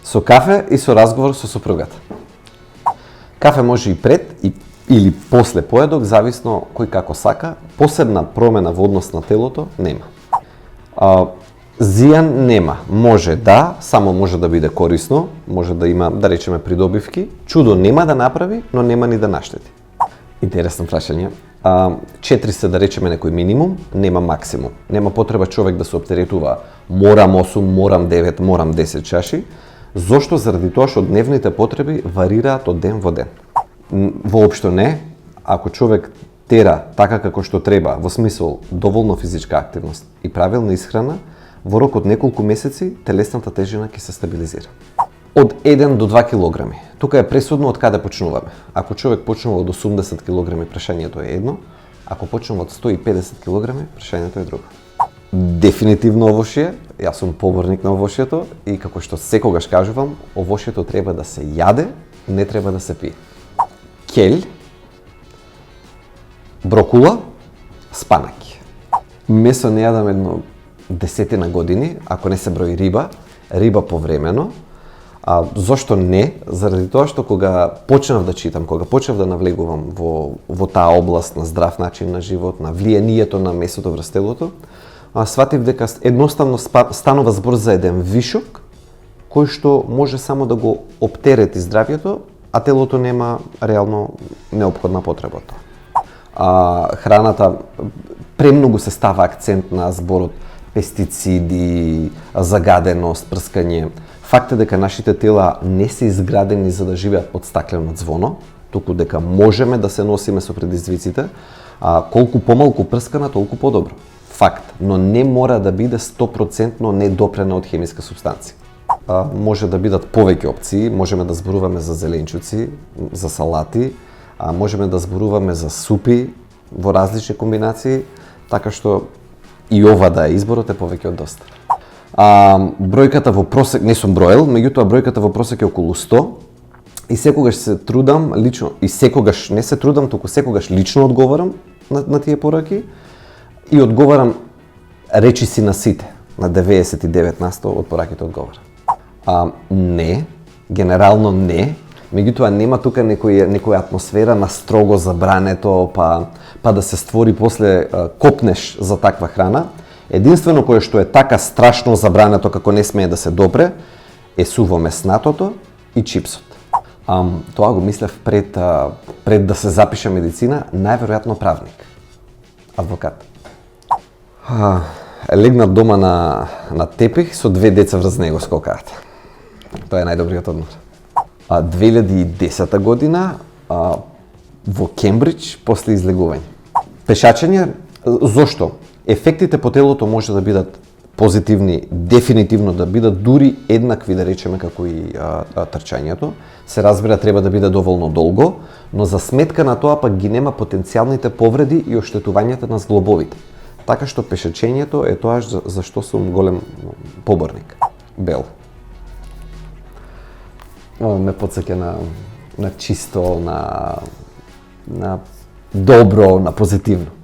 Со кафе и со разговор со сопругата. Кафе може и пред или после поедок, зависно кој како сака. Посебна промена во однос на телото нема. Зијан нема. Може да, само може да биде корисно, може да има, да речеме, придобивки. Чудо нема да направи, но нема ни да наштети. Интересно прашање. 4 се, да речеме, некој минимум, нема максимум. Нема потреба човек да се оптеретува морам 8, морам 9, морам 10 чаши. Зошто? Заради тоа што дневните потреби варираат од ден во ден. Воопшто не, ако човек тера така како што треба, во смисол доволно физичка активност и правилна исхрана, во рок од неколку месеци телесната тежина ќе се стабилизира. Од 1 до 2 килограми. Тука е пресудно од каде почнуваме. Ако човек почнува од 80 килограми, прашањето е едно, ако почнува од 150 килограми, прашањето е друго. Дефинитивно овошје, јас сум поборник на овошјето и како што секогаш кажувам, овошјето треба да се јаде, не треба да се пие. Келј, брокула, спанаки. Месо не јадам едно 10 години, ако не се брои риба повремено. Зошто не? Заради тоа што кога почнав да читам, кога почнав да навлегувам во таа област на здрав начин на живот, на влијанието на месото врз телото, сватив дека едноставно станува збор за еден вишок кој што може само да го оптерети здравјето, а телото нема реално неопходна потреба. Храната, премногу се става акцент на зборот пестициди, загаденост, прскање. Факт е дека нашите тела не се изградени за да живеат под стаклено ѕвоно, туку дека можеме да се носиме со предизвиците, колку помалку прскана, толку подобро. Факт, но не мора да биде 100% недопрена од хемиска субстанција. Може да бидат повеќе опции, можеме да зборуваме за зеленчуци, за салати, можеме да зборуваме за супи во различни комбинации, така што и ова да е изборот е повеќе од доста. Бројката во просек, не сум броел, меѓутоа бројката во просек е околу 100 и секогаш се трудам лично, и секогаш не се трудам, туку секогаш лично одговарам на тие пораки и одговарам речи си на сите, на 99% од пораките одговарам. Не, генерално не, меѓутоа нема тука некоја атмосфера на строго забрането, па да се створи после копнеш за таква храна. Единствено кое што е така страшно забрането како не смее да се допре е сувомеснатото и чипсот. Тоа го мислев пред да се запише медицина, најверојатно правник, адвокат. Легнат дома на тепих со 2 деца врз него скокаат. Тоа е најдобриот одмор. 2010 година во Кембридж после излегување. Пешачење, зошто? Ефектите по телото може да бидат позитивни, дефинитивно да бидат дури еднакви, да речеме, како и трчањето. Се разбира, треба да биде доволно долго, но за сметка на тоа пак ги нема потенцијалните повреди и оштетувањата на зглобовите. Така што пешачењето е тоа за што сум голем поборник. Бел. Ме потсеќа на чисто, на добро, на позитивно.